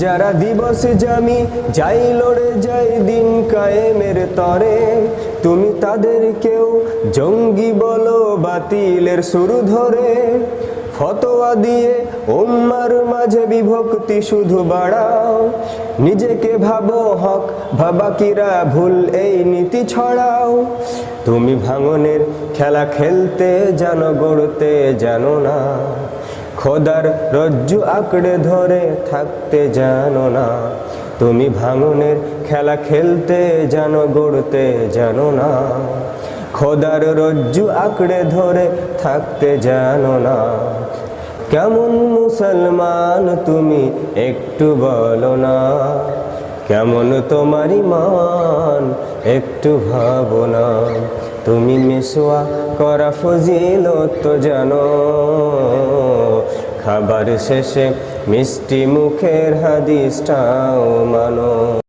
যারা দিবস জামি যাই লড়ে যাই দিন কায়েমের তরে, তুমি তাদেরকেও জঙ্গি বলো বাতিলের শুরু ধরে। ফতোয়া দিয়ে উম্মার মাঝে বিভক্তি শুধু বাড়াও, নিজেকে ভাবো হক ভাবাকিরা ভুল এই নীতি ছড়াও। তুমি ভাঙনের খেলা খেলতে জানো, গড়তে জানো না, খোদার রজ্জু আঁকড়ে ধরে থাকতে জানো না। তুমি ভাঙনের খেলা খেলতে জানো, গড়তে জানো না, খোদার রজ্জু আঁকড়ে ধরে থাকতে জানো না। কেমন মুসলমান তুমি একটু বলো না, কেমন তোমার ঈমান একটু ভাবো না। তুমি মিসওয়া করা ফজিলত তো জানো, খাবার শেষে মিষ্টি মুখের হাদিসটাও মানো।